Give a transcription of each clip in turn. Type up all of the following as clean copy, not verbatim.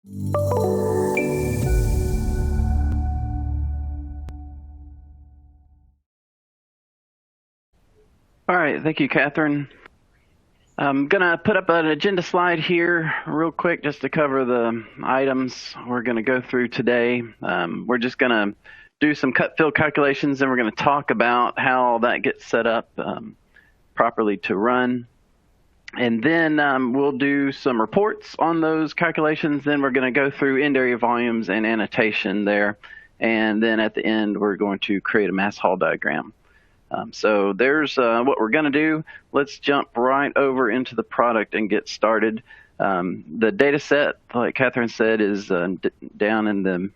All right, thank you, Catherine. I'm going to put up an agenda slide here real quick just to cover the items we're going to go through today. We're just going to do some cut-fill calculations, and we're going to talk about how that gets set up properly to run. And then we'll do some reports on those calculations. Then we're going to go through end area volumes and annotation there. And then at the end, we're going to create a mass haul diagram. So there's what we're going to do. Let's jump right over into the product and get started. The data set, like Catherine said, is down in the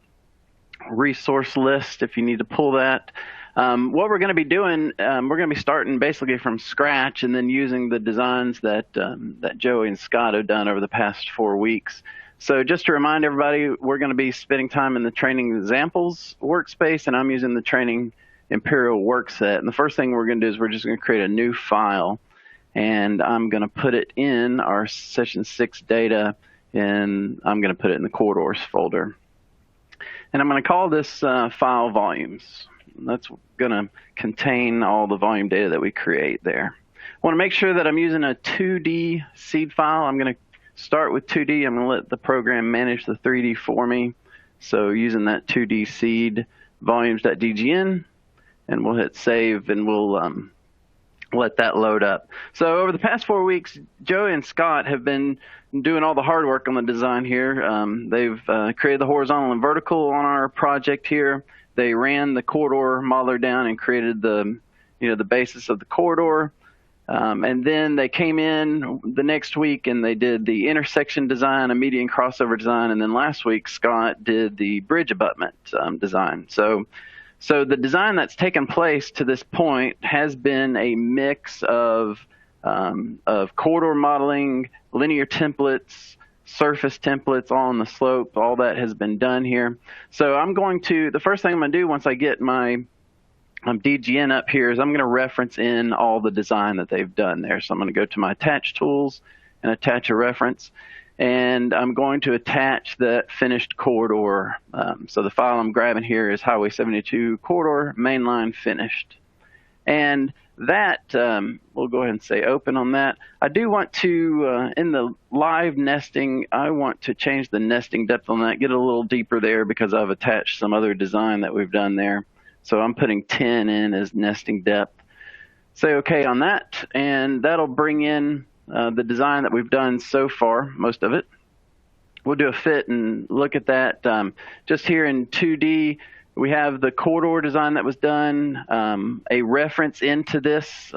resource list if you need to pull that. What we're going to be doing, we're going to be starting basically from scratch and then using the designs that Joey and Scott have done over the past 4 weeks. So just to remind everybody, we're going to be spending time in the training examples workspace, and I'm using the training Imperial work set. And the first thing we're going to do is we're just going to create a new file, and I'm going to put it in our session 6 data, and I'm going to put it in the corridors folder. And I'm going to call this file volumes. That's going to contain all the volume data that we create there. I want to make sure that I'm using a 2D seed file. I'm going to start with 2D. I'm going to let the program manage the 3D for me. So using that 2D seed volumes.dgn, and we'll hit save, and we'll let that load up. So over the past 4 weeks, Joey and Scott have been doing all the hard work on the design here. They've created the horizontal and vertical on our project here. They ran the corridor modeler down and created the basis of the corridor. And then they came in the next week and they did the intersection design, a median crossover design, and then last week Scott did the bridge abutment design. So the design that's taken place to this point has been a mix of corridor modeling, linear templates, surface templates on the slope. All that has been done here. So the first thing I'm going to do once I get my DGN up here is I'm going to reference in all the design that they've done there. So I'm going to go to my attach tools and attach a reference. And I'm going to attach that finished corridor. So the file I'm grabbing here is Highway 72 corridor, mainline finished. And that, we'll go ahead and say open on that. I do want to, in the live nesting, I want to change the nesting depth on that, get a little deeper there because I've attached some other design that we've done there. So I'm putting 10 in as nesting depth. Say OK on that, and that'll bring in the design that we've done so far, most of it. We'll do a fit and look at that. Just here in 2D, we have the corridor design that was done. A reference into this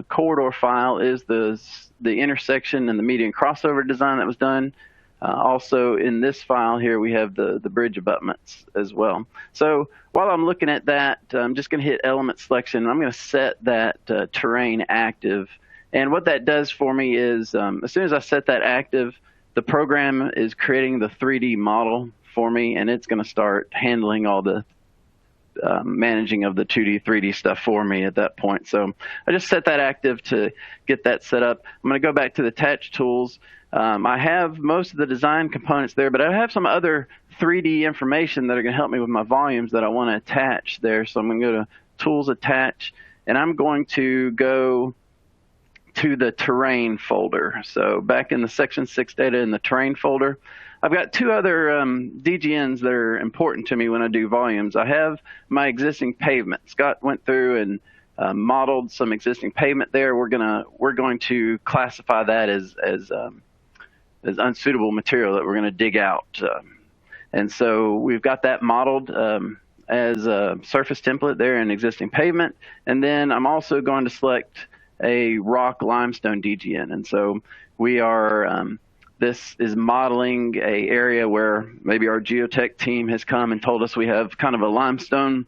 corridor file is the intersection and the median crossover design that was done. Also in this file here, we have the bridge abutments as well. So while I'm looking at that, I'm just going to hit element selection. I'm going to set that terrain active. And what that does for me is, as soon as I set that active, the program is creating the 3D model for me, and it's going to start handling all the managing of the 2D, 3D stuff for me at that point. So I just set that active to get that set up. I'm going to go back to the attach tools. I have most of the design components there, but I have some other 3D information that are going to help me with my volumes that I want to attach there. So I'm going to go to Tools, Attach, and I'm going to go to the terrain folder. So back in the section 6 data in the terrain folder, I've got 2 other DGNs that are important to me when I do volumes. I have my existing pavement. Scott went through and modeled some existing pavement there. We're going to classify that as unsuitable material that we're going to dig out. And so we've got that modeled as a surface template there in existing pavement. And then I'm also going to select a rock limestone DGN. And so we are, this is modeling a area where maybe our geotech team has come and told us we have kind of a limestone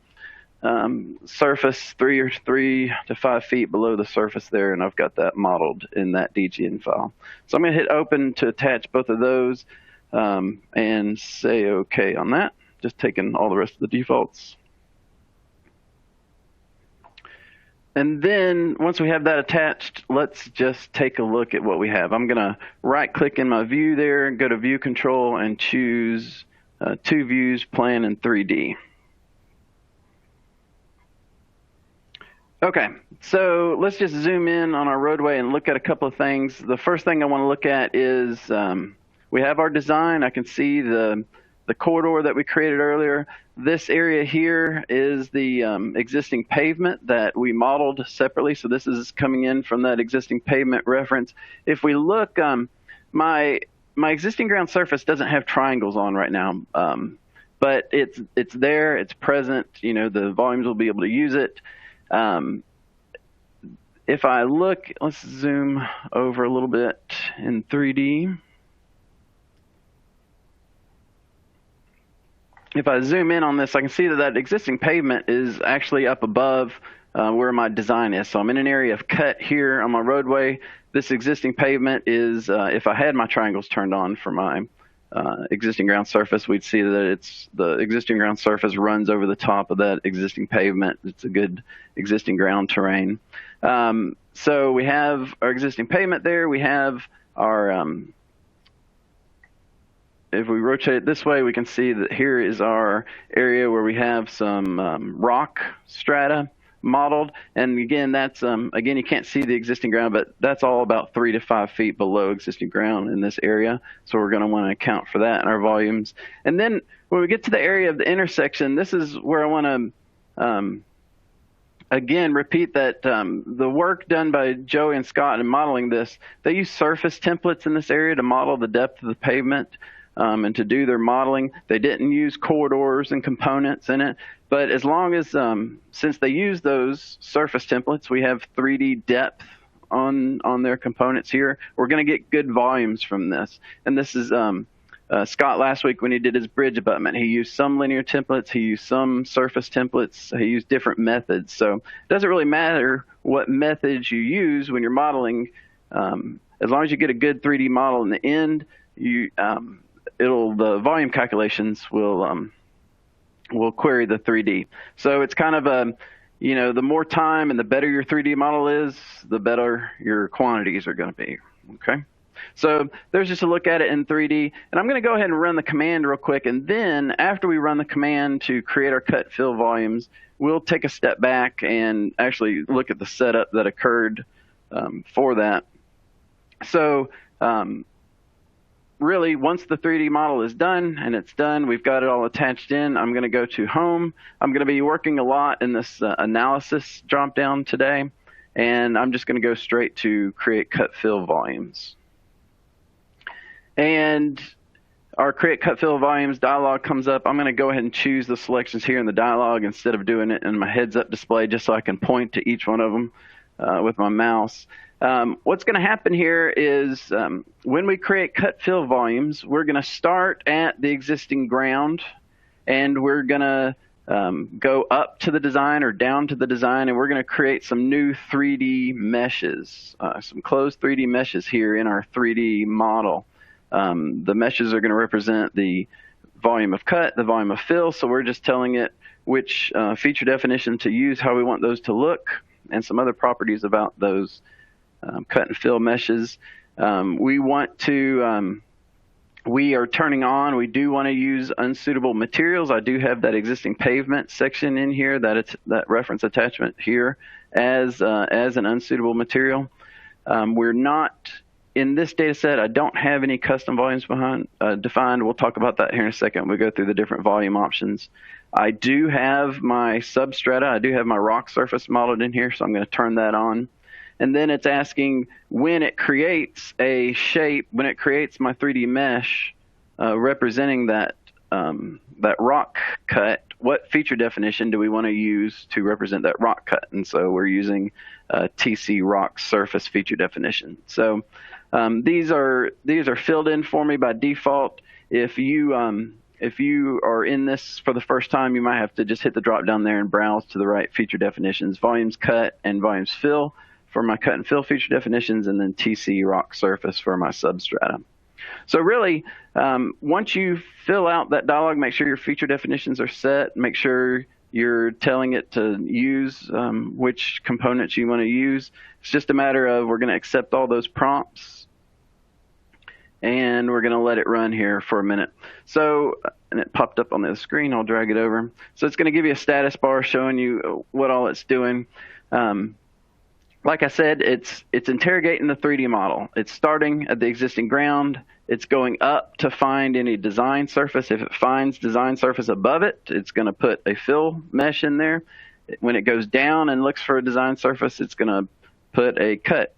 surface 3 to 5 feet below the surface there, and I've got that modeled in that DGN file. So I'm going to hit open to attach both of those and say OK on that, just taking all the rest of the defaults. And then once we have that attached, let's just take a look at what we have. I'm going to right click in my view there, go to view control and choose two views, plan and 3D. Okay, so let's just zoom in on our roadway and look at a couple of things. The first thing I want to look at is we have our design. I can see the corridor that we created earlier. This area here is the existing pavement that we modeled separately. So this is coming in from that existing pavement reference. If we look, my existing ground surface doesn't have triangles on right now, but it's there, it's present. You know, the volumes will be able to use it. If I look, let's zoom over a little bit in 3D. If I zoom in on this, I can see that that existing pavement is actually up above where my design is. So I'm in an area of cut here on my roadway. This existing pavement is, if I had my triangles turned on for my existing ground surface, we'd see that the existing ground surface runs over the top of that existing pavement. It's a good existing ground terrain. So we have our existing pavement there. We have our if we rotate it this way, we can see that here is our area where we have some rock strata modeled. And again, that's again, you can't see the existing ground, but that's all about 3 to 5 feet below existing ground in this area. So we're going to want to account for that in our volumes. And then when we get to the area of the intersection, this is where I want to again repeat that the work done by Joey and Scott in modeling this, they use surface templates in this area to model the depth of the pavement. And to do their modeling, they didn't use corridors and components in it. But as long as, since they use those surface templates, we have 3D depth on their components here. We're going to get good volumes from this. And this is Scott last week when he did his bridge abutment. He used some linear templates. He used some surface templates. He used different methods. So it doesn't really matter what methods you use when you're modeling. As long as you get a good 3D model in the end, the volume calculations will query the 3D. So it's kind of a, you know, the more time and the better your 3D model is, the better your quantities are going to be. Okay. So there's just a look at it in 3D. And I'm going to go ahead and run the command real quick. And then after we run the command to create our cut fill volumes, we'll take a step back and actually look at the setup that occurred for that. So really, once the 3D model is done, and it's done, we've got it all attached in, I'm going to go to Home. I'm going to be working a lot in this analysis drop-down today, and I'm just going to go straight to Create Cut Fill Volumes. And our Create Cut Fill Volumes dialog comes up. I'm going to go ahead and choose the selections here in the dialog instead of doing it in my heads-up display, just so I can point to each one of them with my mouse. What's going to happen here is when we create cut fill volumes, we're going to start at the existing ground, and we're going to go up to the design or down to the design, and we're going to create some new 3D meshes, some closed 3D meshes here in our 3D model. The meshes are going to represent the volume of cut, the volume of fill, so we're just telling it which feature definition to use, how we want those to look, and some other properties about those cut and fill meshes. We are turning on, we do want to use unsuitable materials. I do have that existing pavement section in here, that reference attachment here as an unsuitable material. We're not, in this data set, I don't have any custom volumes defined. We'll talk about that here in a second. We'll go through the different volume options. I do have my substrata. I do have my rock surface modeled in here, so I'm going to turn that on. And then it's asking when it creates a shape, when it creates my 3D mesh representing that rock cut, what feature definition do we want to use to represent that rock cut? And so we're using TC rock surface feature definition. So these are filled in for me by default. If you are in this for the first time, you might have to just hit the drop down there and browse to the right feature definitions, volumes cut and volumes fill for my cut and fill feature definitions, and then TC rock surface for my substrata. So really, once you fill out that dialog, make sure your feature definitions are set. Make sure you're telling it to use which components you want to use. It's just a matter of we're going to accept all those prompts, and we're going to let it run here for a minute. So, and it popped up on the screen. I'll drag it over. So it's going to give you a status bar showing you what all it's doing. Like I said, it's interrogating the 3D model. It's starting at the existing ground. It's going up to find any design surface. If it finds design surface above it, it's going to put a fill mesh in there. When it goes down and looks for a design surface, it's going to put a cut.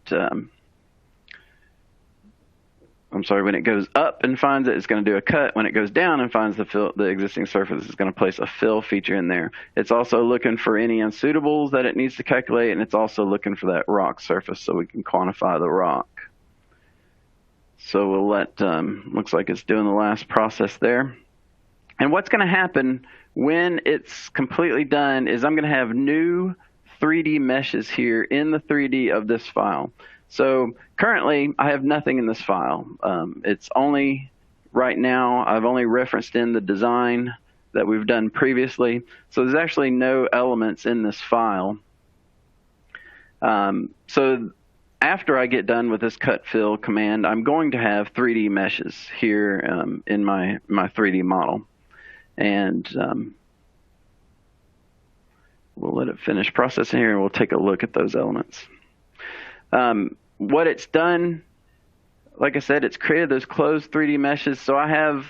When it goes up and finds it, it's going to do a cut. When it goes down and finds the existing surface, it's going to place a fill feature in there. It's also looking for any unsuitables that it needs to calculate, and it's also looking for that rock surface so we can quantify the rock. So we'll let, looks like it's doing the last process there. And what's going to happen when it's completely done is I'm going to have new 3D meshes here in the 3D of this file. So currently, I have nothing in this file. It's only, right now, I've only referenced in the design that we've done previously. So there's actually no elements in this file. So after I get done with this cut fill command, I'm going to have 3D meshes here in my 3D model. And we'll let it finish processing here, and we'll take a look at those elements. What it's done, like I said, it's created those closed 3D meshes. So I have,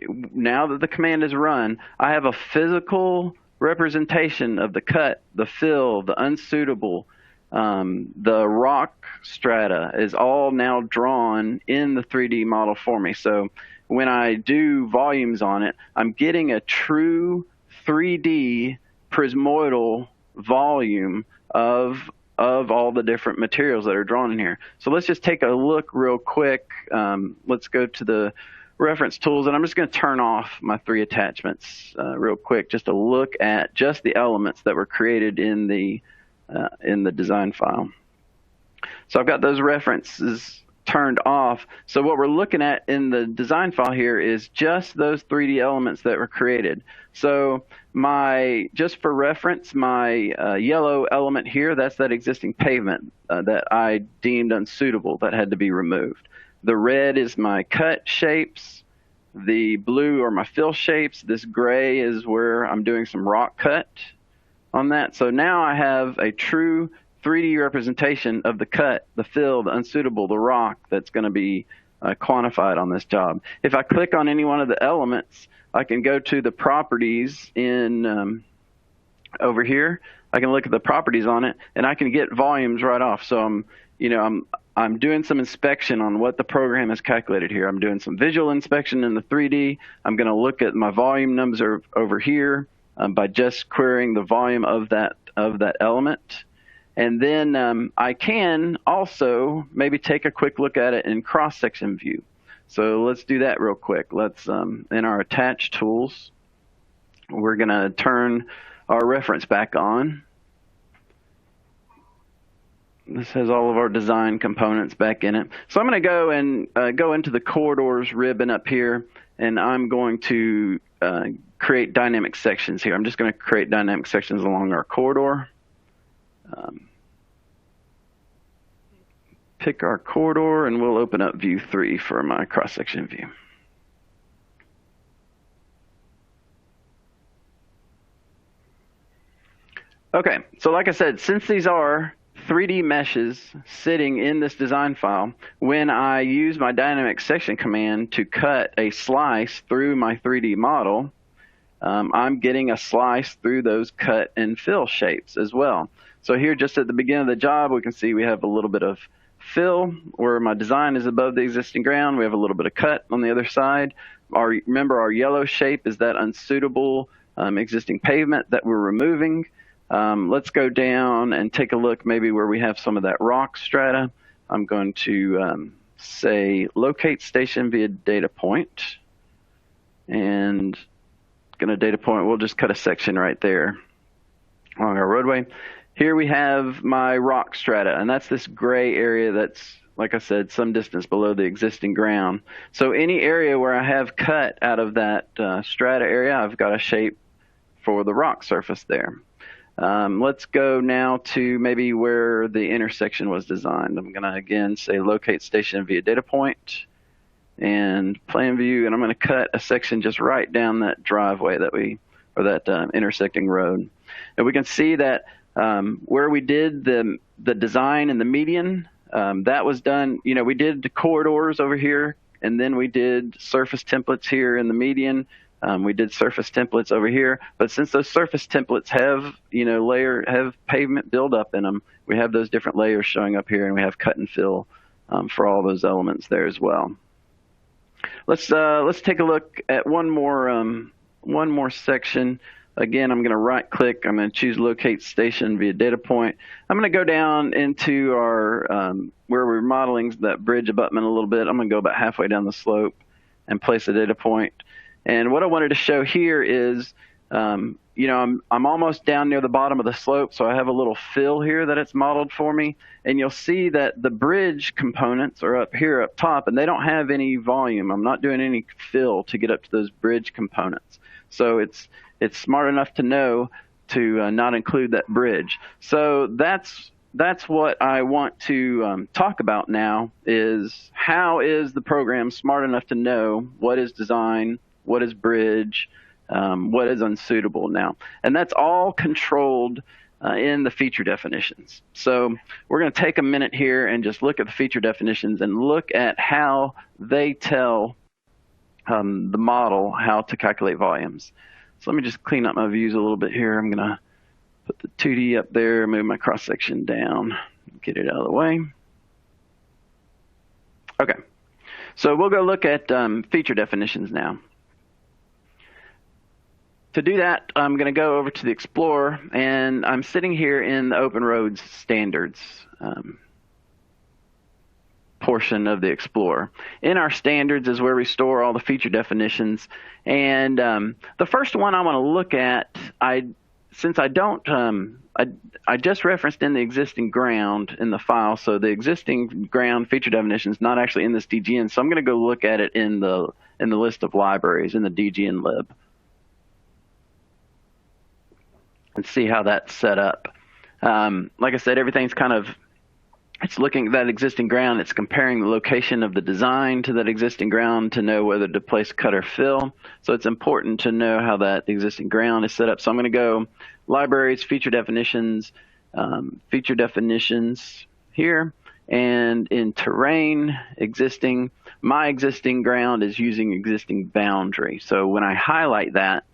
now that the command is run, I have a physical representation of the cut, the fill, the unsuitable, the rock strata is all now drawn in the 3D model for me. So when I do volumes on it, I'm getting a true 3D prismoidal volume of all the different materials that are drawn in here. So let's just take a look real quick. Let's go to the reference tools, and I'm just going to turn off my 3 attachments real quick just to look at just the elements that were created in the design file. So I've got those references turned off. So what we're looking at in the design file here is just those 3D elements that were created. So just for reference, my yellow element here, that's that existing pavement that I deemed unsuitable that had to be removed. The red is my cut shapes. The blue are my fill shapes. This gray is where I'm doing some rock cut on that. So now I have a true 3D representation of the cut, the fill, the unsuitable, the rock that's going to be quantified on this job. If I click on any one of the elements, I can go to the properties in over here. I can look at the properties on it, and I can get volumes right off. So I'm doing some inspection on what the program has calculated here. I'm doing some visual inspection in the 3D. I'm going to look at my volume numbers over here by just querying the volume of that element. And then I can also maybe take a quick look at it in cross-section view. So let's do that real quick. Let's, in our attach tools, we're going to turn our reference back on. This has all of our design components back in it. So I'm going to go and go into the corridors ribbon up here, and I'm going to create dynamic sections here. I'm just going to create dynamic sections along our corridor. Pick our corridor, and we'll open up view 3 for my cross-section view. Okay, so like I said, since these are 3D meshes sitting in this design file, when I use my dynamic section command to cut a slice through my 3D model, I'm getting a slice through those cut and fill shapes as well. So here, just at the beginning of the job, we can see we have a little bit of fill where my design is above the existing ground. We have a little bit of cut on the other side. Remember, our yellow shape is that unsuitable existing pavement that we're removing. Let's go down and take a look maybe where we have some of that rock strata. I'm going to say locate station via data point. And going to data point, we'll just cut a section right there along our roadway. Here we have my rock strata, and that's this gray area that's, like I said, some distance below the existing ground. So any area where I have cut out of that strata area, I've got a shape for the rock surface there. Let's go now to maybe where the intersection was designed. I'm going to again say locate station via data point and plan view, and I'm going to cut a section just right down that driveway that or that intersecting road. And we can see that where we did the design in the median, that was done, we did the corridors over here, and then we did surface templates here in the median. We did surface templates over here, but since those surface templates have, have pavement buildup in them, we have those different layers showing up here, and we have cut and fill for all those elements there as well. Let's take a look at one more section. Again, I'm going to right-click. I'm going to choose Locate Station via Data Point. I'm going to go down into our where we're modeling that bridge abutment a little bit. I'm going to go about halfway down the slope and place a data point. And what I wanted to show here is, I'm almost down near the bottom of the slope, so I have a little fill here that it's modeled for me. And you'll see that the bridge components are up here up top, and they don't have any volume. I'm not doing any fill to get up to those bridge components. So it's smart enough to know to not include that bridge. So that's what I want to talk about now, is how is the program smart enough to know what is design, what is bridge, what is unsuitable now. And that's all controlled in the feature definitions. So we're going to take a minute here and just look at the feature definitions and look at how they tell the model how to calculate volumes. So let me just clean up my views a little bit here. I'm going to put the 2D up there, move my cross-section down, get it out of the way. Okay, so we'll go look at feature definitions now. To do that, I'm going to go over to the Explorer, and I'm sitting here in the OpenRoads standards portion of the Explorer. In our standards is where we store all the feature definitions. And the first one I want to look at, since I don't, I just referenced in the existing ground in the file, so the existing ground feature definition is not actually in this DGN, so I'm going to go look at it in the list of libraries in the DGN lib and see how that's set up. Like I said, everything's kind of, it's looking at that existing ground. It's comparing the location of the design to that existing ground to know whether to place cut or fill. So it's important to know how that existing ground is set up. So I'm going to go libraries, feature definitions here. And in terrain, existing, my existing ground is using existing boundary. So when I highlight that,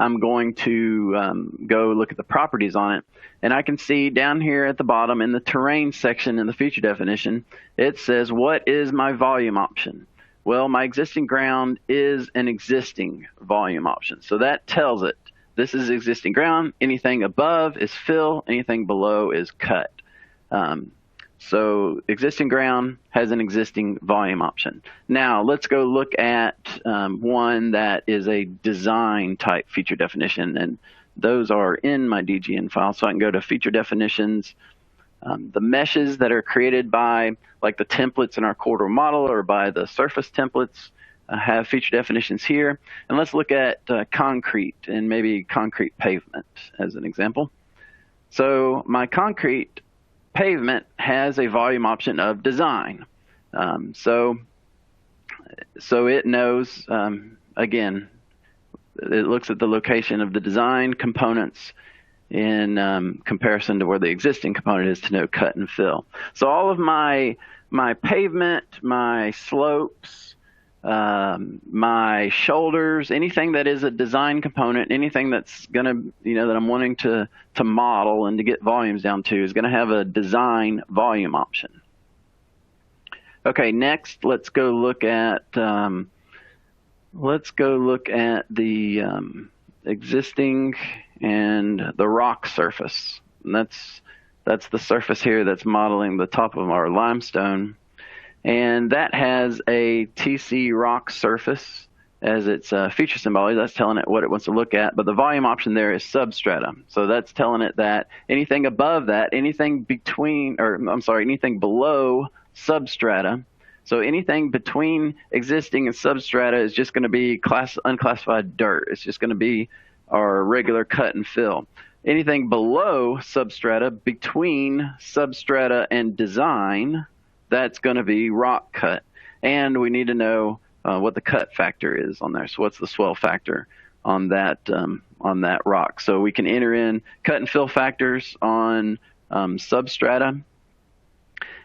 I'm going to go look at the properties on it. And I can see down here at the bottom in the terrain section in the feature definition, it says, what is my volume option? Well, my existing ground is an existing volume option. So that tells it this is existing ground. Anything above is fill. Anything below is cut. So existing ground has an existing volume option. Now let's go look at one that is a design type feature definition, and those are in my DGN file. So I can go to feature definitions. The meshes that are created by like the templates in our corridor model or by the surface templates have feature definitions here. And let's look at concrete and maybe concrete pavement as an example. So my concrete pavement has a volume option of design. So it knows, again, it looks at the location of the design components in comparison to where the existing component is to know cut and fill. So all of my pavement, my slopes, my shoulders, anything that is a design component, anything that's going to, that I'm wanting to model and to get volumes down to is going to have a design volume option. Okay, next let's go look at the existing and the rock surface. And that's the surface here that's modeling the top of our limestone. And that has a TC rock surface as its feature symbology. That's telling it what it wants to look at. But the volume option there is substrata. So that's telling it that anything above that, anything between, or I'm sorry, anything below substrata. So anything between existing and substrata is just going to be unclassified dirt. It's just going to be our regular cut and fill. Anything below substrata, between substrata and design, that's going to be rock cut. And we need to know what the cut factor is on there. So what's the swell factor on that rock? So we can enter in cut and fill factors on substrata.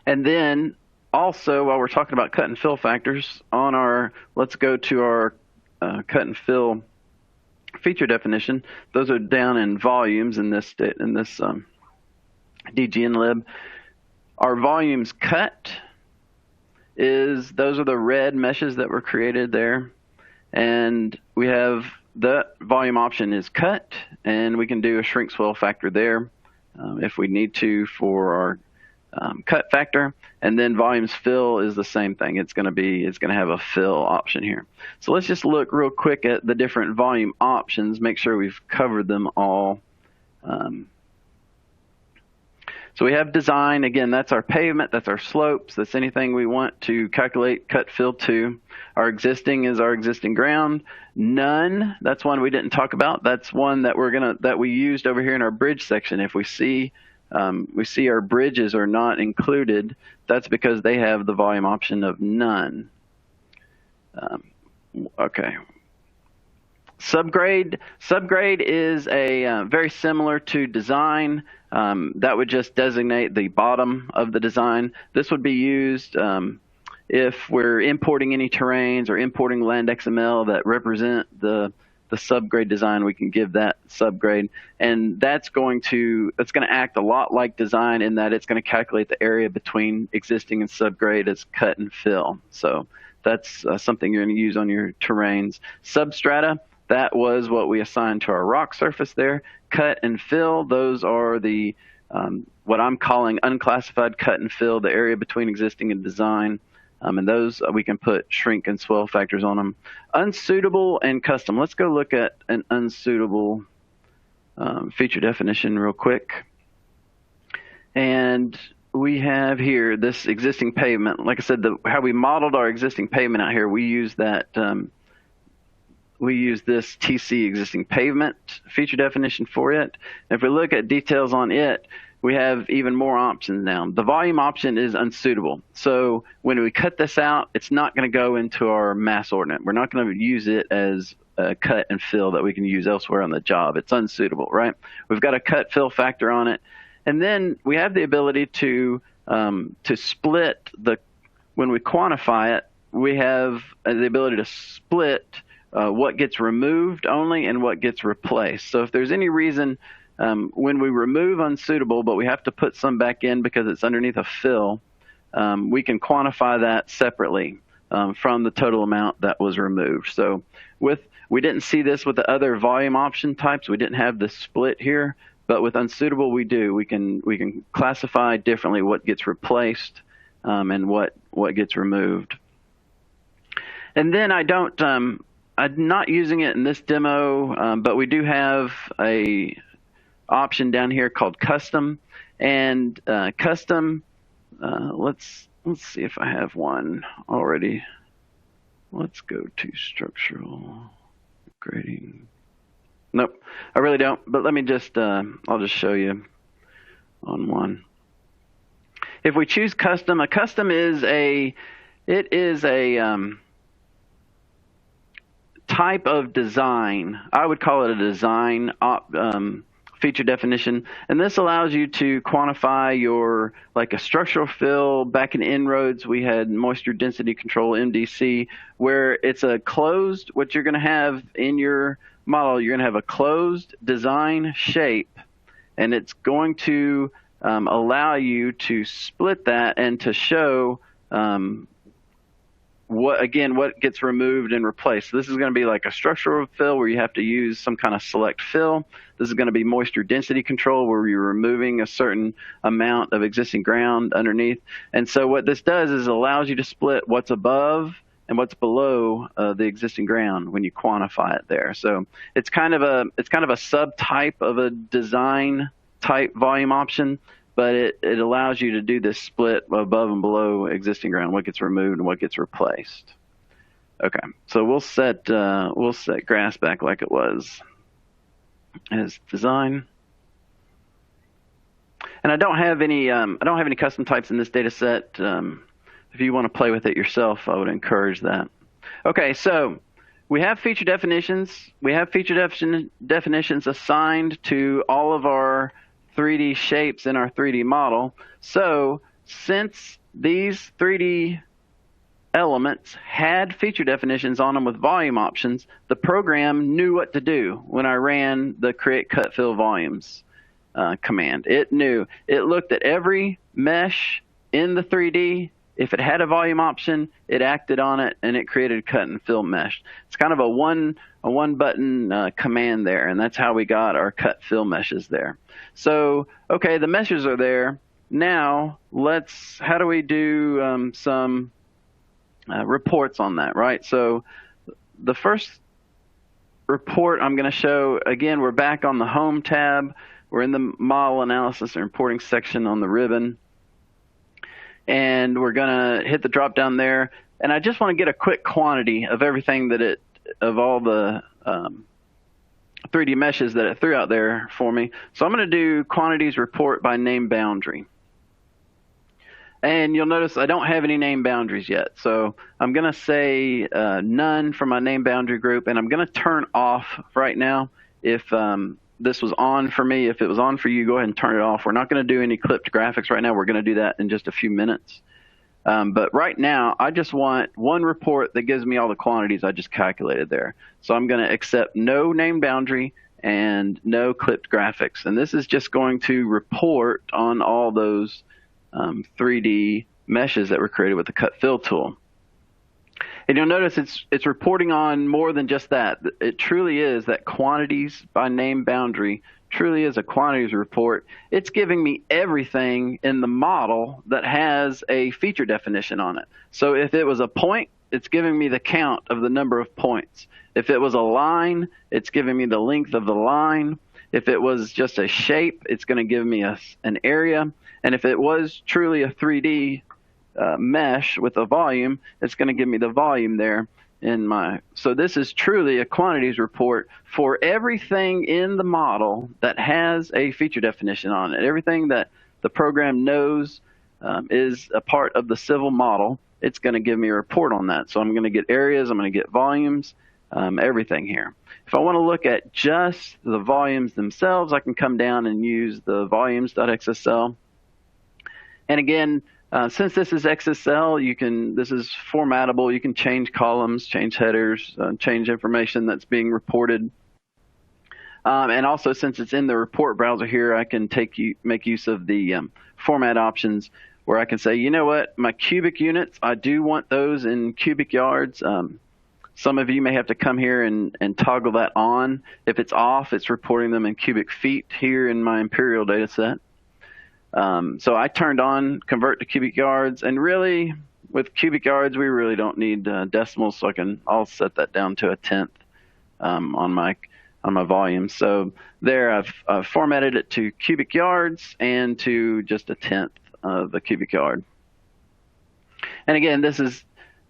And then also, while we're talking about cut and fill factors, on our, let's go to our cut and fill feature definition. Those are down in volumes in this DGNlib. Our volumes cut those are the red meshes that were created there, and we have the volume option is cut, and we can do a shrink swell factor there if we need to for our cut factor. And then volumes fill is the same thing. It's going to have a fill option here. So let's just look real quick at the different volume options, make sure we've covered them all. So we have design. Again, that's our pavement, that's our slopes, that's anything we want to calculate cut fill to. Our existing is our existing ground. None, that's one we didn't talk about. That's one that we used over here in our bridge section. If we see our bridges are not included, that's because they have the volume option of none. Okay. Subgrade is very similar to design. That would just designate the bottom of the design. This would be used if we're importing any terrains or importing land XML that represent the subgrade design. We can give that subgrade, and that's going to act a lot like design in that it's going to calculate the area between existing and subgrade as cut and fill. So that's something you're going to use on your terrains. Substrata, that was what we assigned to our rock surface there. Cut and fill, those are the what I'm calling unclassified cut and fill, the area between existing and design. And those we can put shrink and swell factors on them. Unsuitable and custom. Let's go look at an unsuitable feature definition real quick. And we have here this existing pavement. Like I said, how we modeled our existing pavement out here, we use that. We use this TC existing pavement feature definition for it. And if we look at details on it, we have even more options now. The volume option is unsuitable. So when we cut this out, it's not going to go into our mass ordinate. We're not going to use it as a cut and fill that we can use elsewhere on the job. It's unsuitable, right? We've got a cut fill factor on it. And then we have the ability to split when we quantify it, we have the ability to split what gets removed only and what gets replaced. So if there's any reason when we remove unsuitable, but we have to put some back in because it's underneath a fill, we can quantify that separately from the total amount that was removed. So we didn't see this with the other volume option types. We didn't have this split here, but with unsuitable we do. We can classify differently what gets replaced and what gets removed. And then I'm not using it in this demo, but we do have a option down here called custom, and custom. Let's see if I have one already. Let's go to structural grading. Nope, I really don't. But let me just I'll just show you on one. If we choose custom, a custom is a type of design. I would call it a design feature definition, and this allows you to quantify your, like a structural fill. Back in En-ROADS, we had moisture density control, MDC, where it's a closed, what you're going to have in your model, you're going to have a closed design shape, and it's going to allow you to split that and to show what gets removed and replaced. So this is going to be like a structural fill where you have to use some kind of select fill. This is going to be moisture density control where you're removing a certain amount of existing ground underneath. And so what this does is it allows you to split what's above and what's below the existing ground when you quantify it there. So it's kind of a subtype of a design type volume option, but it allows you to do this split above and below existing ground, what gets removed and what gets replaced. Okay, so we'll set grass back like it was as design. And I don't have any custom types in this data set. If you want to play with it yourself, I would encourage that. Okay, so we have feature definitions. We have feature definitions assigned to all of our 3D shapes in our 3D model. So since these 3D elements had feature definitions on them with volume options, the program knew what to do when I ran the create cut fill volumes command. It knew. It looked at every mesh in the 3D. If it had a volume option, it acted on it, and it created a cut and fill mesh. It's kind of a one button command there, and that's how we got our cut fill meshes there. So, okay, the meshes are there. Now, how do we do some reports on that, right? So the first report I'm going to show, again, we're back on the Home tab. We're in the Model Analysis and Reporting section on the ribbon. And we're going to hit the drop down there. And I just want to get a quick quantity of everything of all the 3D meshes that it threw out there for me. So I'm going to do quantities report by name boundary. And you'll notice I don't have any name boundaries yet. So I'm going to say none for my name boundary group. And I'm going to turn off right now. If this was on for me, if it was on for you, go ahead and turn it off. We're not going to do any clipped graphics right now. We're going to do that in just a few minutes. But right now, I just want one report that gives me all the quantities I just calculated there. So I'm going to accept no name boundary and no clipped graphics. And this is just going to report on all those 3D meshes that were created with the cut fill tool. And you'll notice it's reporting on more than just that. It truly is that quantities by name boundary truly is a quantities report. It's giving me everything in the model that has a feature definition on it. So if it was a point, it's giving me the count of the number of points. If it was a line, it's giving me the length of the line. If it was just a shape, it's going to give me an area. And if it was truly a 3D mesh with a volume, it's going to give me the volume there in my. So this is truly a quantities report for everything in the model that has a feature definition on it. Everything that the program knows is a part of the civil model, it's going to give me a report on that. So I'm going to get areas, I'm going to get volumes, everything here. If I want to look at just the volumes themselves, I can come down and use the volumes.xsl. And again, since this is XSL, this is formatable. You can change columns, change headers, change information that's being reported. And also, since it's in the report browser here, I can make use of the format options where I can say, you know what, my cubic units, I do want those in cubic yards. Some of you may have to come here and toggle that on. If it's off, it's reporting them in cubic feet here in my Imperial data set. So I turned on convert to cubic yards, and really with cubic yards we really don't need decimals, so I'll set that down to a tenth on my volume. So there I've formatted it to cubic yards and to just a tenth of a cubic yard. And again, this is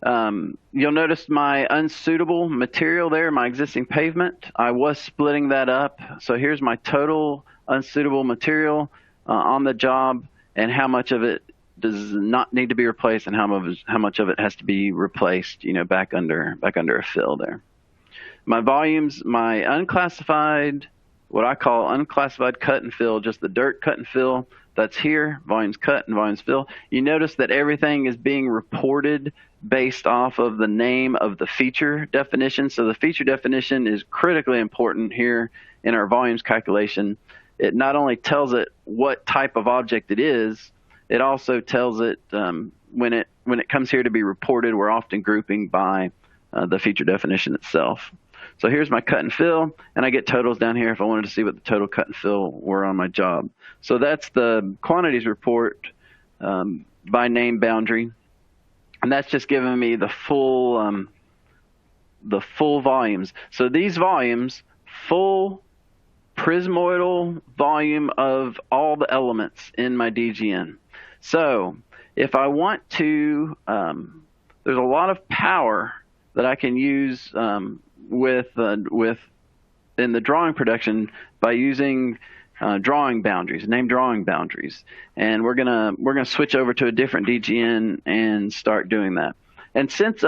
you'll notice my unsuitable material there, my existing pavement. I was splitting that up. So here's my total unsuitable material on the job, and how much of it does not need to be replaced, and how much of it has to be replaced, back under a fill there. My volumes, my unclassified, what I call unclassified cut and fill, just the dirt cut and fill, that's here, volumes cut and volumes fill. You notice that everything is being reported based off of the name of the feature definition. So the feature definition is critically important here in our volumes calculation. It not only tells it what type of object it is, it also tells it when it comes here to be reported, we're often grouping by the feature definition itself. So here's my cut and fill, and I get totals down here if I wanted to see what the total cut and fill were on my job. So that's the quantities report by name boundary, and that's just giving me the full volumes. So these volumes, full prismoidal volume of all the elements in my DGN. So if I want to, there's a lot of power that I can use with in the drawing production by using drawing boundaries, named drawing boundaries, and we're gonna switch over to a different DGN and start doing that. And since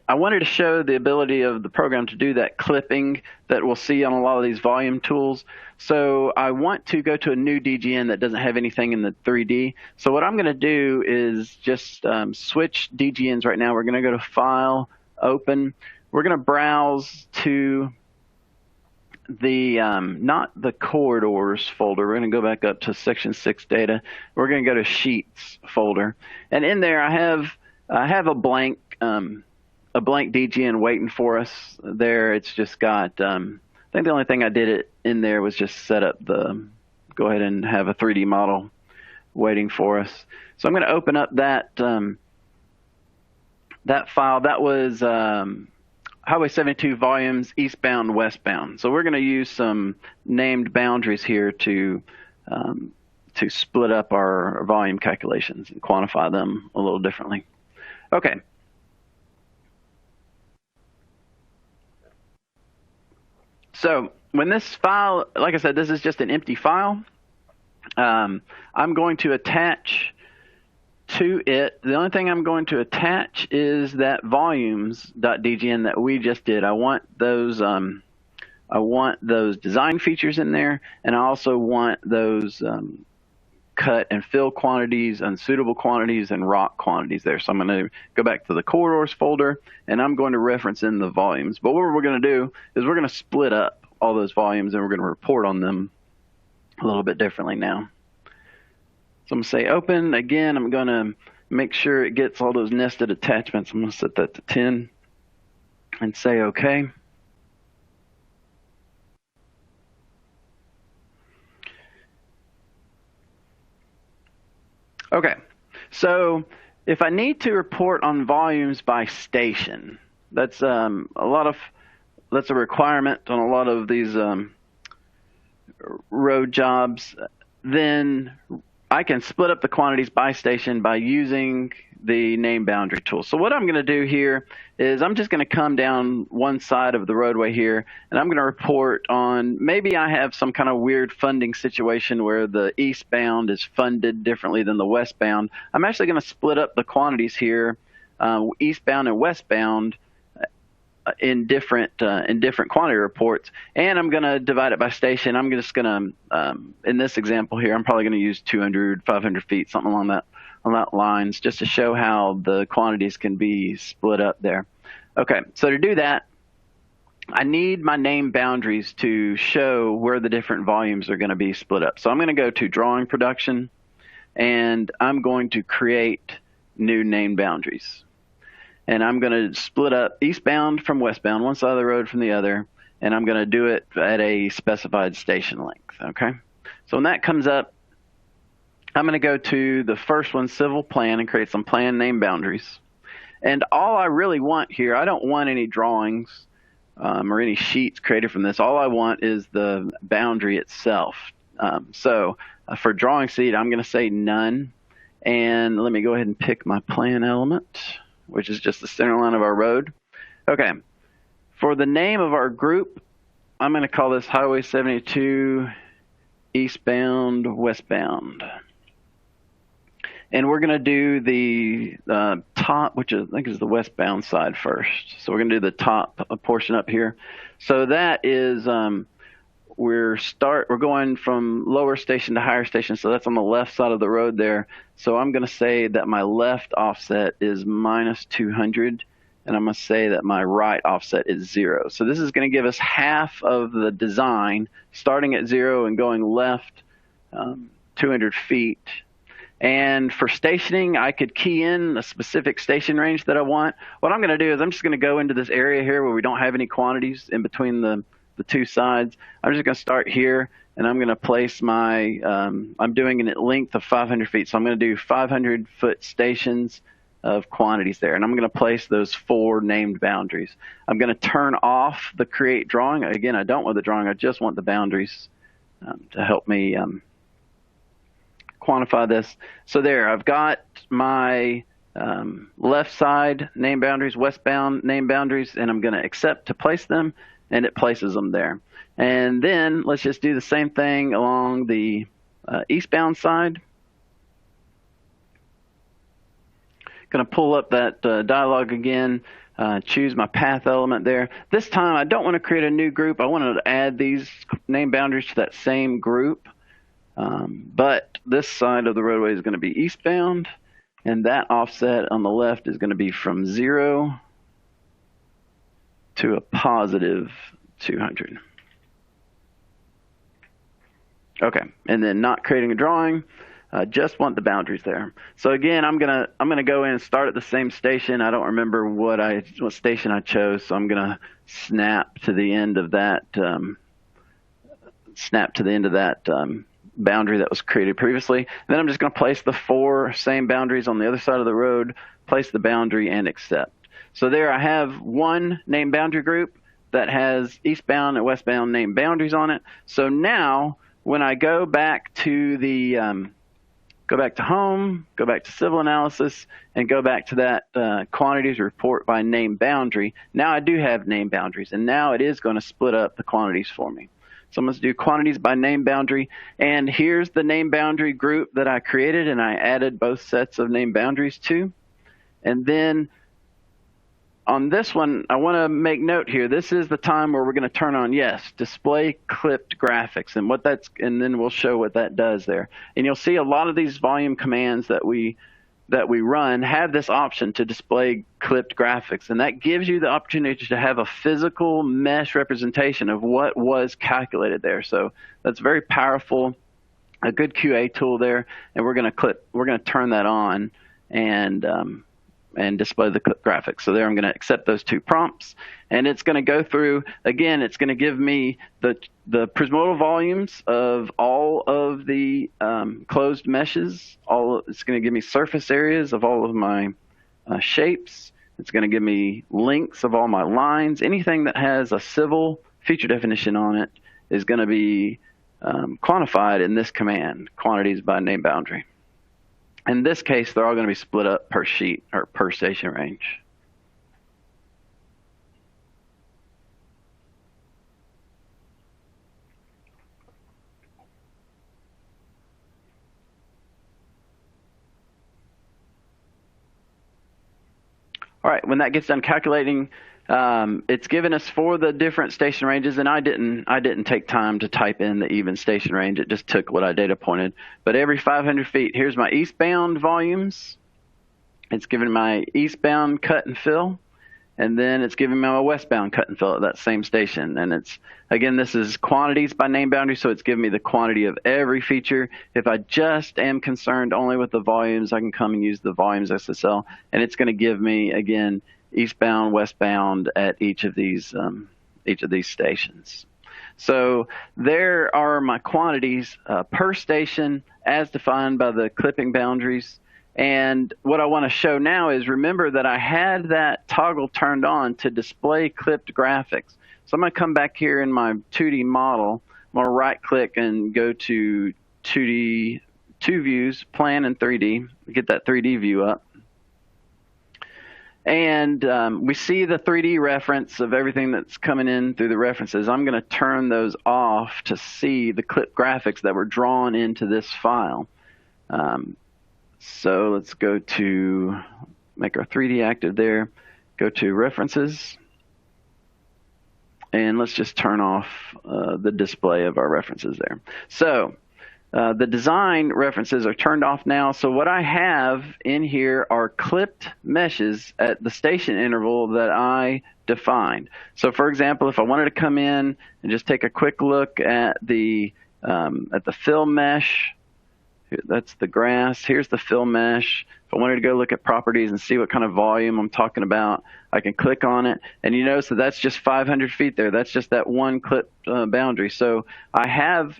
I wanted to show the ability of the program to do that clipping that we'll see on a lot of these volume tools. So I want to go to a new DGN that doesn't have anything in the 3D. So what I'm going to do is just switch DGNs right now. We're going to go to File, Open. We're going to browse to the not the corridors folder. We're going to go back up to Section 6 Data. We're going to go to Sheets folder. And in there I have a blank DGN waiting for us there. It's just got, I think the only thing I did in there was just set up go ahead and have a 3D model waiting for us. So I'm going to open up that file. That was Highway 72 volumes eastbound, westbound. So we're going to use some named boundaries here to split up our volume calculations and quantify them a little differently. Okay. So when this file, like I said, this is just an empty file. I'm going to attach to it. The only thing I'm going to attach is that volumes.dgn that we just did. I want those design features in there, and I also want those cut and fill quantities, unsuitable quantities, and rock quantities there. So I'm going to go back to the corridors folder, and I'm going to reference in the volumes. But what we're going to do is we're going to split up all those volumes, and we're going to report on them a little bit differently now. So I'm going to say open. Again, I'm going to make sure it gets all those nested attachments. I'm going to set that to 10 and say OK. Okay, so if I need to report on volumes by station, that's a requirement on a lot of these road jobs. Then I can split up the quantities by station by using the name boundary tool. So what I'm going to do here is I'm just going to come down one side of the roadway here, and I'm going to report on, maybe I have some kind of weird funding situation where the eastbound is funded differently than the westbound. I'm actually going to split up the quantities here, eastbound and westbound, in different quantity reports, and I'm going to divide it by station. I'm just going to, in this example here, I'm probably going to use 200, 500 feet, something along that lines, just to show how the quantities can be split up there. Okay, so to do that, I need my name boundaries to show where the different volumes are going to be split up. So I'm going to go to Drawing Production, and I'm going to create new name boundaries. And I'm going to split up eastbound from westbound, one side of the road from the other, and I'm going to do it at a specified station length, okay? So when that comes up, I'm going to go to the first one, Civil Plan, and create some plan name boundaries. And all I really want here, I don't want any drawings or any sheets created from this. All I want is the boundary itself. So for drawing seed, I'm going to say none. And let me go ahead and pick my plan element, which is just the center line of our road. Okay, for the name of our group, I'm going to call this Highway 72 eastbound, westbound. And we're going to do the top, which I think is the westbound side first. So we're going to do the top portion up here. So that is, we're going from lower station to higher station. So that's on the left side of the road there. So I'm going to say that my left offset is minus 200. And I'm going to say that my right offset is 0. So this is going to give us half of the design, starting at 0 and going left 200 feet. And for stationing, I could key in a specific station range that I want. What I'm going to do is I'm just going to go into this area here where we don't have any quantities in between the two sides. I'm just going to start here, and I'm going to place my, I'm doing it at length of 500 feet. So I'm going to do 500-foot stations of quantities there. And I'm going to place those 4 named boundaries. I'm going to turn off the create drawing. Again, I don't want the drawing. I just want the boundaries to help me quantify this. So there, I've got my left side name boundaries, westbound name boundaries, and I'm going to accept to place them, and it places them there. And then let's just do the same thing along the eastbound side. Going to pull up that dialog again, choose my path element there. This time I don't want to create a new group. I want to add these name boundaries to that same group. But this side of the roadway is going to be eastbound, and that offset on the left is going to be from 0 to a positive 200. Okay, and then not creating a drawing. Just want the boundaries there. So again, I'm gonna go in and start at the same station. I don't remember what station I chose, so I'm gonna snap to the end of that boundary that was created previously. And then I'm just gonna place the 4 same boundaries on the other side of the road, place the boundary, and accept. So there I have one name boundary group that has eastbound and westbound name boundaries on it. So now when I go back to the go back to home, go back to civil analysis, and go back to that quantities report by name boundary. Now I do have name boundaries, and now it is going to split up the quantities for me. So I'm going to do quantities by name boundary, and here's the name boundary group that I created, and I added both sets of name boundaries to. And then on this one, I want to make note here. This is the time where we're going to turn on, yes, display clipped graphics, and then we'll show what that does there. And you'll see a lot of these volume commands that we run have this option to display clipped graphics, and that gives you the opportunity to have a physical mesh representation of what was calculated there. So that's very powerful, a good QA tool there, and we're going to turn that on and display the clip graphics. So there I'm going to accept those 2 prompts, and it's going to go through, again, it's going to give me the prismoidal volumes of all of the closed meshes. It's going to give me surface areas of all of my shapes. It's going to give me lengths of all my lines. Anything that has a civil feature definition on it is going to be quantified in this command, quantities by name boundary. In this case, they're all going to be split up per sheet or per station range. All right, when that gets done calculating, it's given us for the different station ranges, and I didn't take time to type in the even station range. It just took what I data pointed. But every 500 feet, here's my eastbound volumes. It's given my eastbound cut and fill, and then it's giving me my westbound cut and fill at that same station. And it's, again, this is quantities by name boundary, so it's giving me the quantity of every feature. If I just am concerned only with the volumes, I can come and use the volumes SSL, and it's going to give me, again, eastbound, westbound at each of these stations. So there are my quantities per station as defined by the clipping boundaries. And what I want to show now is, remember that I had that toggle turned on to display clipped graphics. So I'm going to come back here in my 2D model. I'm going to right click and go to 2D, 2 views, plan and 3D, get that 3D view up. And we see the 3D reference of everything that's coming in through the references. I'm going to turn those off to see the clip graphics that were drawn into this file. So let's go to, make our 3D active there, go to references, and let's just turn off the display of our references there. So the design references are turned off now. So what I have in here are clipped meshes at the station interval that I defined. So for example, if I wanted to come in and just take a quick look at the fill mesh That's the grass. Here's the fill mesh. If I wanted to go look at properties and see what kind of volume I'm talking about, I can click on it. And you notice that that's just 500 feet there. That's just that one clip boundary. So I have,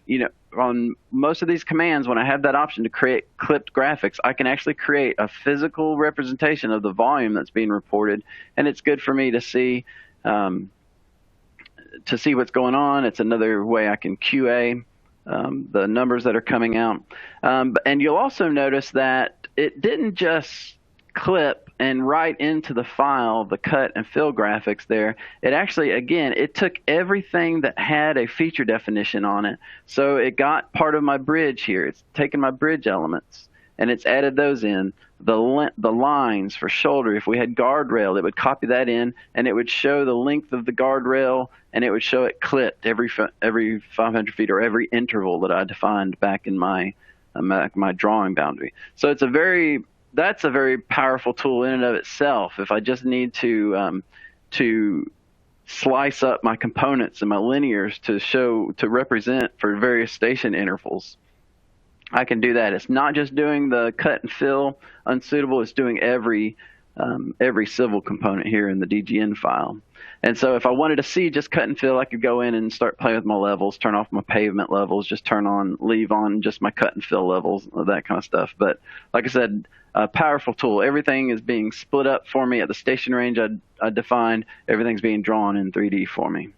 on most of these commands, when I have that option to create clipped graphics, I can actually create a physical representation of the volume that's being reported. And it's good for me to see what's going on. It's another way I can QA the numbers that are coming out. And you'll also notice that it didn't just clip and write into the file the cut and fill graphics there. It actually, again, it took everything that had a feature definition on it. So it got part of my bridge here. It's taken my bridge elements and it's added those in. The lines for shoulder, if we had guardrail, it would copy that in and it would show the length of the guardrail and it would show it clipped every 500 feet or every interval that I defined back in my drawing boundary. So that's a very powerful tool in and of itself. If I just need to slice up my components and my linears to represent for various station intervals, I can do that. It's not just doing the cut and fill unsuitable. It's doing every civil component here in the DGN file. And so if I wanted to see just cut and fill, I could go in and start playing with my levels, turn off my pavement levels, just leave on just my cut and fill levels, that kind of stuff. But like I said, a powerful tool. Everything is being split up for me at the station range I defined. Everything's being drawn in 3D for me.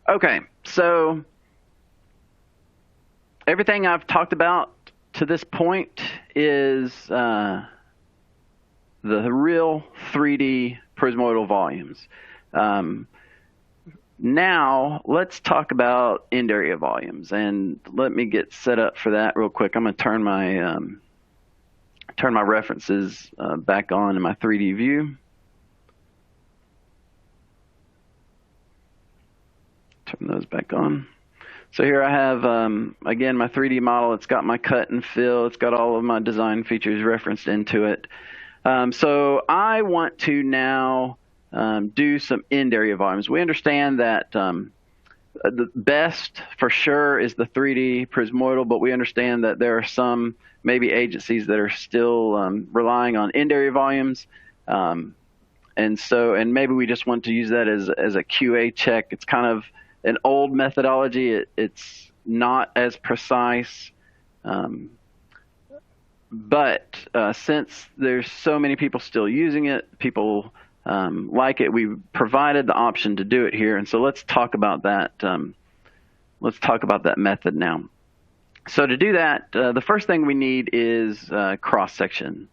Okay, so everything I've talked about to this point is the real 3D prismoidal volumes. Now let's talk about end area volumes, and let me get set up for that real quick. I'm going to turn my references back on in my 3D view. Turn those back on. So here I have, again, my 3D model. It's got my cut and fill. It's got all of my design features referenced into it. So I want to now do some end area volumes. We understand that the best for sure is the 3D prismoidal, but we understand that there are some maybe agencies that are still relying on end area volumes. And maybe we just want to use that as a QA check. It's kind of an old methodology. It's not as precise, but since there's so many people still using it, people like it, we provided the option to do it here. And so let's talk about that. Let's talk about that method now. So to do that, the first thing we need is cross-section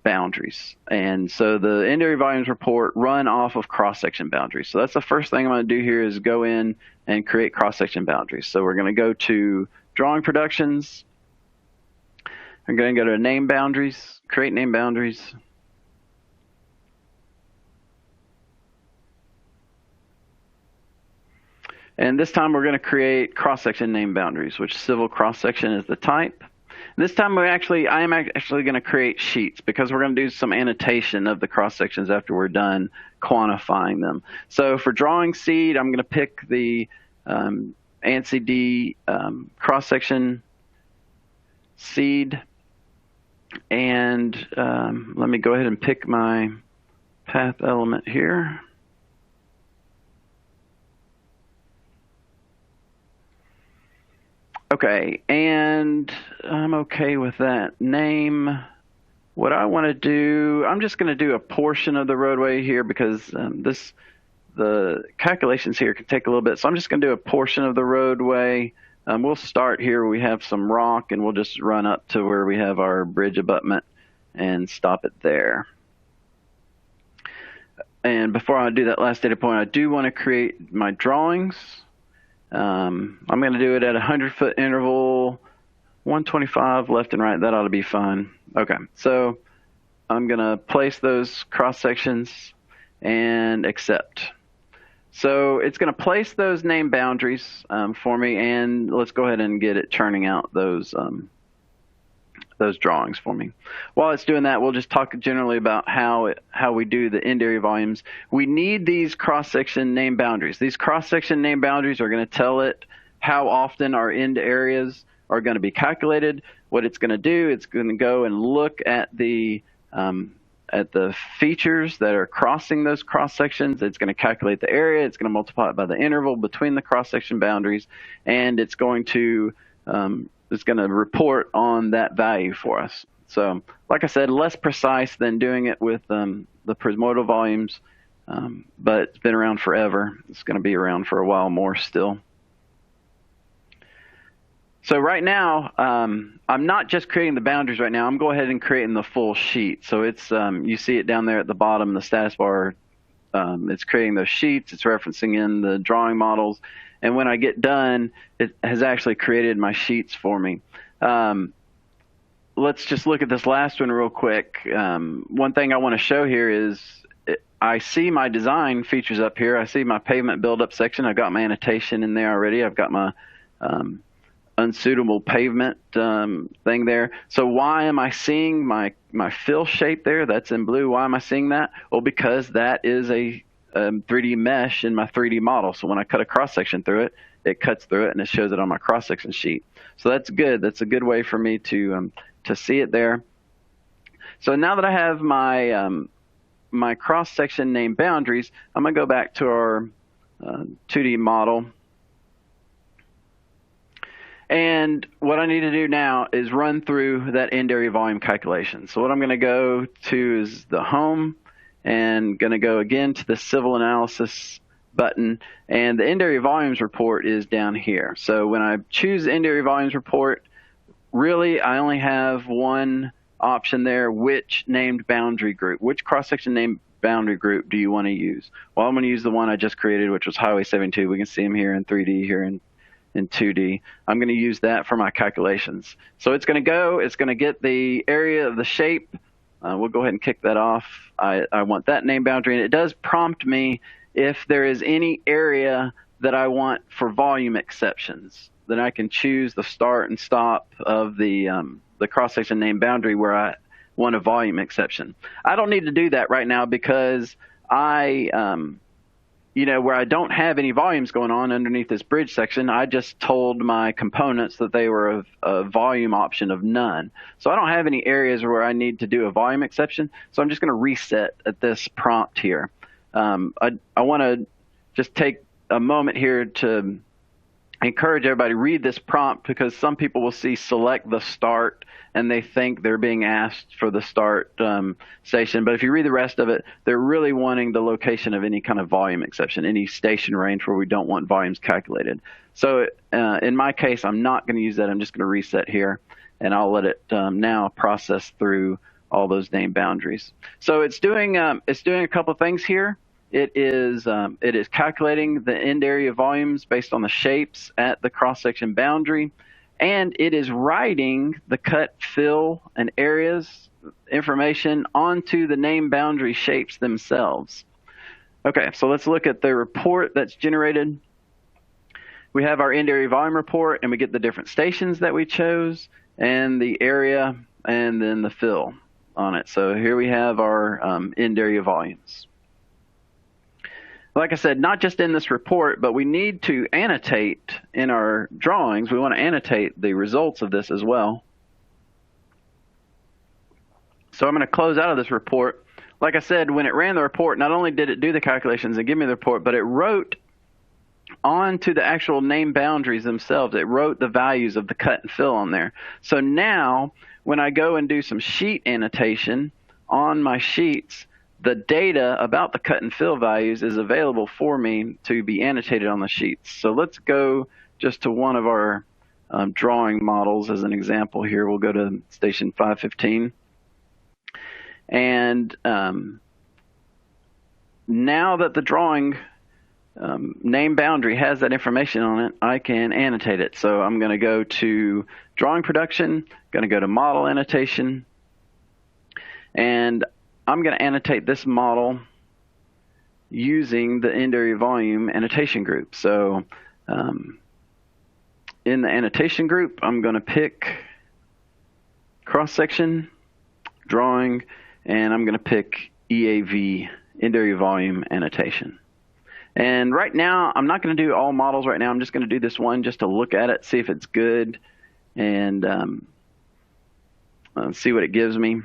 boundaries. And so the end area volumes report run off of cross-section boundaries. So that's the first thing I'm going to do here is go in and create cross-section boundaries. So we're going to go to Drawing Productions. I'm going to go to Name Boundaries, Create Name Boundaries. And this time we're going to create cross-section name boundaries, which civil cross-section is the type. This time I am actually going to create sheets because we're going to do some annotation of the cross sections after we're done quantifying them. So for drawing seed, I'm going to pick the ANSI D cross section seed, and let me go ahead and pick my path element here. Okay, and I'm okay with that name. What I want to do, I'm just going to do a portion of the roadway here because the calculations here can take a little bit. So I'm just going to do a portion of the roadway. We'll start here where we have some rock, and we'll just run up to where we have our bridge abutment and stop it there. And before I do that last data point, I do want to create my drawings. I'm going to do it at a 100-foot interval, 125 left and right. That ought to be fine. Okay, so I'm going to place those cross sections and accept. So it's going to place those name boundaries for me, and let's go ahead and get it churning out those those drawings for me. While it's doing that, we'll just talk generally about how we do the end area volumes. We need these cross-section name boundaries. These cross-section name boundaries are going to tell it how often our end areas are going to be calculated. What it's going to do, it's going to go and look at the features that are crossing those cross-sections. It's going to calculate the area. It's going to multiply it by the interval between the cross-section boundaries, and it's going to report on that value for us. So, like I said, less precise than doing it with the prismoidal volumes, but it's been around forever. It's going to be around for a while more still. So right now, I'm not just creating the boundaries right now. I'm going ahead and creating the full sheet. So it's you see it down there at the bottom, the status bar. It's creating those sheets. It's referencing in the drawing models. And when I get done, it has actually created my sheets for me. Let's just look at this last one real quick. One thing I want to show here is I see my design features up here. I see my pavement build-up section. I've got my annotation in there already. I've got my unsuitable pavement thing there. So why am I seeing my fill shape there? That's in blue. Why am I seeing that? Well, because that is a 3D mesh in my 3D model. So when I cut a cross-section through it, it cuts through it and it shows it on my cross-section sheet. So that's good. That's a good way for me to see it there. So now that I have my cross-section name boundaries, I'm going to go back to our 2D model. And what I need to do now is run through that end area volume calculation. So what I'm going to go to is the home, and going to go again to the civil analysis button, and the end area volumes report is down here. So when I choose the end area volumes report, really I only have one option there: which named boundary group, which cross-section named boundary group do you want to use? Well, I'm going to use the one I just created, which was Highway 72. We can see them here in 3D, here in 2D. I'm going to use that for my calculations. So it's going to get the area of the shape. We'll go ahead and kick that off. I want that name boundary, and it does prompt me if there is any area that I want for volume exceptions. Then I can choose the start and stop of the cross-section name boundary where I want a volume exception. I don't need to do that right now because where I don't have any volumes going on underneath this bridge section, I just told my components that they were a volume option of none. So I don't have any areas where I need to do a volume exception. So I'm just going to reset at this prompt here. I want to just take a moment here to encourage everybody to read this prompt, because some people will see select the start and they think they're being asked for the start station. But if you read the rest of it, they're really wanting the location of any kind of volume exception, any station range where we don't want volumes calculated. So in my case, I'm not going to use that. I'm just going to reset here, and I'll let it now process through all those name boundaries. So it's doing a couple of things here. It is calculating the end area volumes based on the shapes at the cross-section boundary, and it is writing the cut, fill, and areas information onto the name boundary shapes themselves. Okay, so let's look at the report that's generated. We have our end area volume report, and we get the different stations that we chose, and the area, and then the fill on it. So here we have our end area volumes. Like I said, not just in this report, but we need to annotate in our drawings. We want to annotate the results of this as well. So I'm going to close out of this report. Like I said, when it ran the report, not only did it do the calculations and give me the report, but it wrote onto the actual name boundaries themselves. It wrote the values of the cut and fill on there. So now when I go and do some sheet annotation on my sheets, the data about the cut and fill values is available for me to be annotated on the sheets. So let's go just to one of our drawing models as an example here. We'll go to station 515. And now that the drawing name boundary has that information on it, I can annotate it. So I'm going to go to drawing production, going to go to model annotation, and I'm going to annotate this model using the end area volume annotation group. So in the annotation group, I'm going to pick cross-section, drawing, and I'm going to pick EAV, end area volume annotation. And right now, I'm not going to do all models right now. I'm just going to do this one just to look at it, see if it's good, and see what it gives me.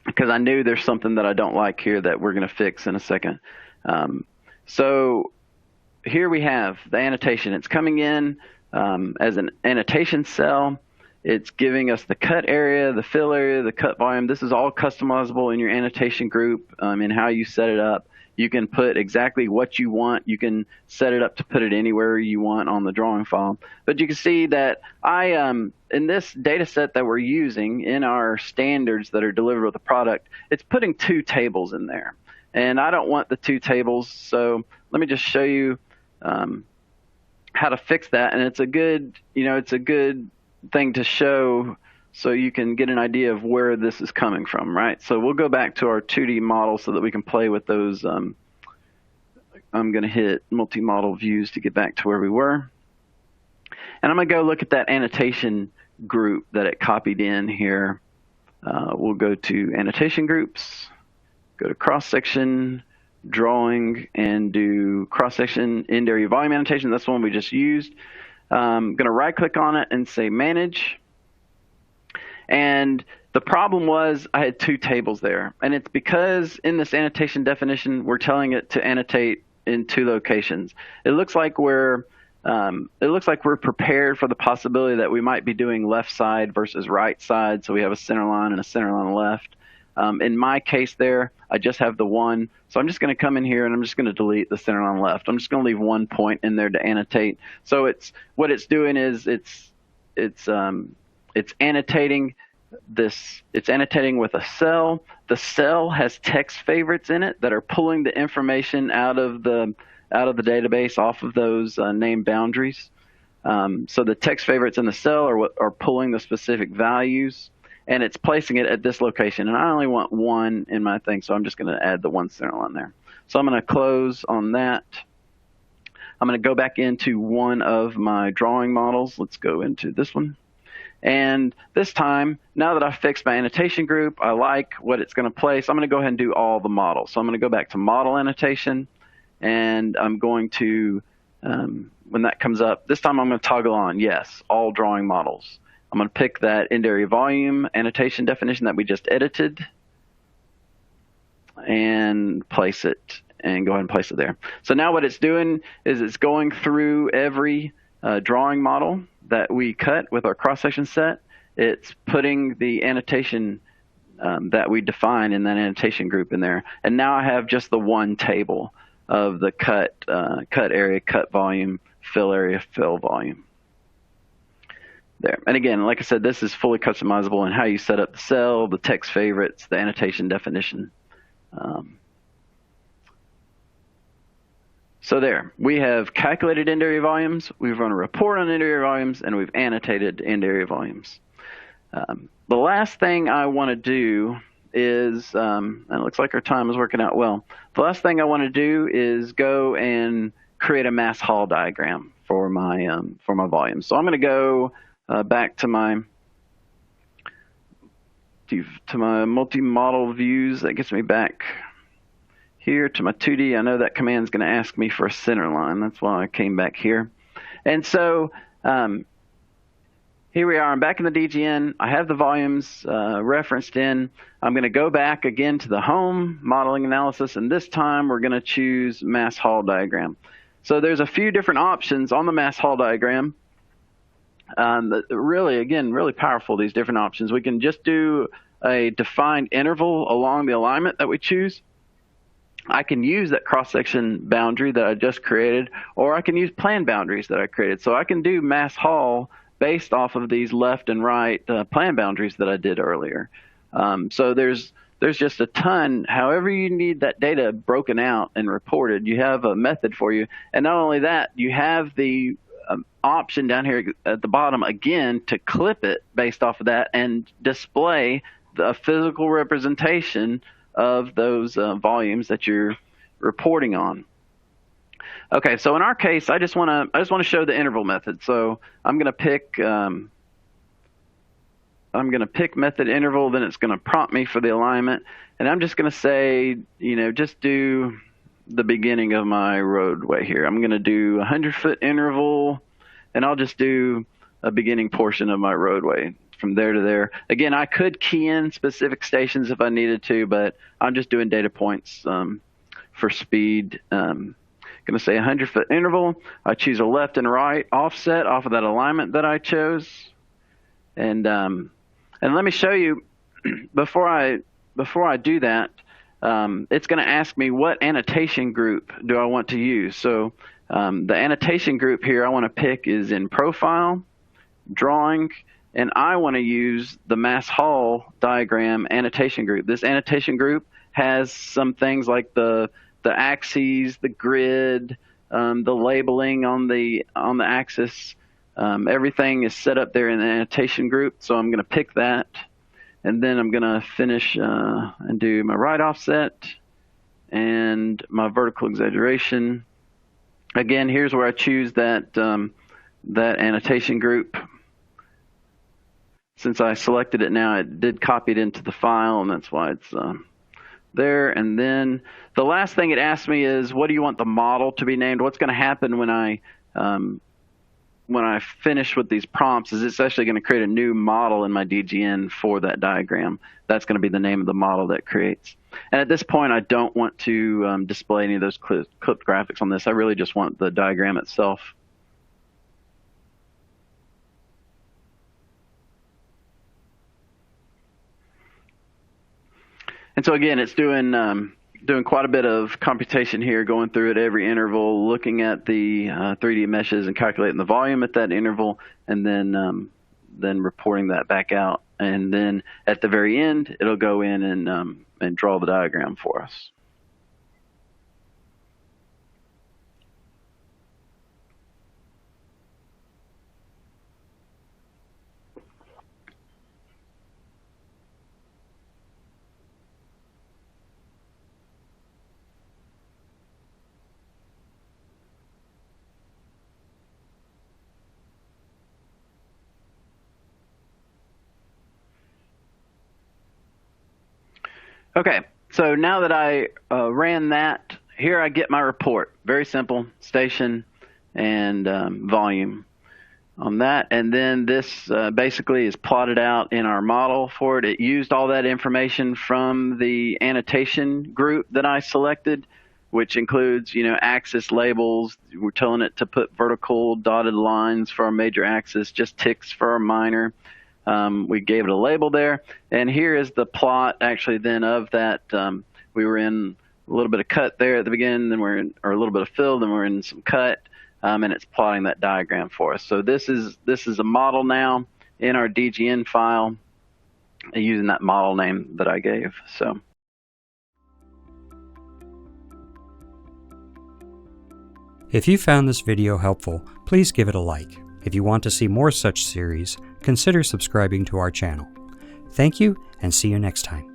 Because I knew there's something that I don't like here that we're going to fix in a second. So here we have the annotation. It's coming in as an annotation cell. It's giving us the cut area, the fill area, the cut volume. This is all customizable in your annotation group and how you set it up. You can put exactly what you want. You can set it up to put it anywhere you want on the drawing file. But you can see that in this data set that we're using in our standards that are delivered with the product, it's putting 2 tables in there. And I don't want the 2 tables, so let me just show you how to fix that. And it's a good thing to show so you can get an idea of where this is coming from, right? So we'll go back to our 2D model so that we can play with those. I'm going to hit multi-model views to get back to where we were. And I'm going to go look at that annotation group that it copied in here. We'll go to annotation groups, go to cross-section, drawing, and do cross-section end area volume annotation. That's the one we just used. I'm going to right-click on it and say Manage. And the problem was I had 2 tables there. And it's because in this annotation definition, we're telling it to annotate in 2 locations. It looks like we're prepared for the possibility that we might be doing left side versus right side. So we have a center line and a center line left. In my case there, I just have the one. So I'm just going to come in here and I'm just going to delete the center line left. I'm just going to leave 1 point in there to annotate. So what it's doing is it's annotating this. It's annotating with a cell. The cell has text favorites in it that are pulling the information out of the database off of those named boundaries. So the text favorites in the cell are pulling the specific values, and it's placing it at this location. And I only want 1 in my thing, so I'm just going to add the 1 center line there. So I'm going to close on that. I'm going to go back into one of my drawing models. Let's go into this one. And this time, now that I've fixed my annotation group, I like what it's going to place. I'm going to go ahead and do all the models. So I'm going to go back to model annotation, and I'm going to, when that comes up, this time I'm going to toggle on, yes, all drawing models. I'm going to pick that end area volume annotation definition that we just edited and place it, and go ahead and place it there. So now what it's doing is it's going through every drawing model that we cut with our cross-section set. It's putting the annotation that we define in that annotation group in there. And now I have just the 1 table of the cut area, cut volume, fill area, fill volume. There. And again, like I said, this is fully customizable in how you set up the cell, the text favorites, the annotation definition. So there, we have calculated end area volumes, we've run a report on end area volumes, and we've annotated end area volumes. The last thing I want to do is, and it looks like our time is working out well. The last thing I want to do is go and create a mass haul diagram for my volumes. So I'm going to go back to my multi-model views. That gets me back here to my 2D. I know that command is going to ask me for a center line. That's why I came back here. And so here we are. I'm back in the DGN. I have the volumes referenced in. I'm going to go back again to the home modeling analysis, and this time we're going to choose mass haul diagram. So there's a few different options on the mass haul diagram. Really powerful, these different options. We can just do a defined interval along the alignment that we choose. I can use that cross-section boundary that I just created, or I can use plan boundaries that I created. So I can do mass haul based off of these left and right plan boundaries that I did earlier. So there's just a ton. However you need that data broken out and reported, you have a method for you. And not only that, you have the option down here at the bottom again to clip it based off of that and display the physical representation of those volumes that you're reporting on. Okay, so in our case, I just want to show the interval method. So I'm going to pick I'm going to pick method interval, then it's going to prompt me for the alignment. And I'm just going to say, just do the beginning of my roadway here. I'm going to do a 100-foot interval, and I'll just do a beginning portion of my roadway from there to there. Again, I could key in specific stations if I needed to, but I'm just doing data points for speed. Going to say 100-foot interval. I choose a left and right offset off of that alignment that I chose. And let me show you, before I do that, it's going to ask me what annotation group do I want to use. So the annotation group here I want to pick is in profile, drawing, and I want to use the mass hall diagram annotation group. This annotation group has some things like the axes, the grid, the labeling on the axis. Everything is set up there in the annotation group, so I'm going to pick that, and then I'm going to finish and do my right offset and my vertical exaggeration. Again, here's where I choose that annotation group. Since I selected it now, it did copy it into the file, and that's why it's there. And then the last thing it asked me is, what do you want the model to be named? What's going to happen when I finish with these prompts is it's actually going to create a new model in my DGN for that diagram. That's going to be the name of the model that creates. And at this point, I don't want to display any of those clipped graphics on this. I really just want the diagram itself. And so again, it's doing quite a bit of computation here, going through at every interval, looking at the 3D meshes and calculating the volume at that interval, and then reporting that back out. And then at the very end, it'll go in and draw the diagram for us. Okay, so now that I ran that, here I get my report. Very simple, station and volume on that. And then this basically is plotted out in our model for it. It used all that information from the annotation group that I selected, which includes, axis labels. We're telling it to put vertical dotted lines for our major axis, just ticks for our minor. We gave it a label there, and here is the plot actually then of that. We were in a little bit of cut there at the beginning, then or a little bit of fill, then we're in some cut, and it's plotting that diagram for us. So this is a model now in our DGN file using that model name that I gave. So. If you found this video helpful, please give it a like. If you want to see more such series, consider subscribing to our channel. Thank you, and see you next time.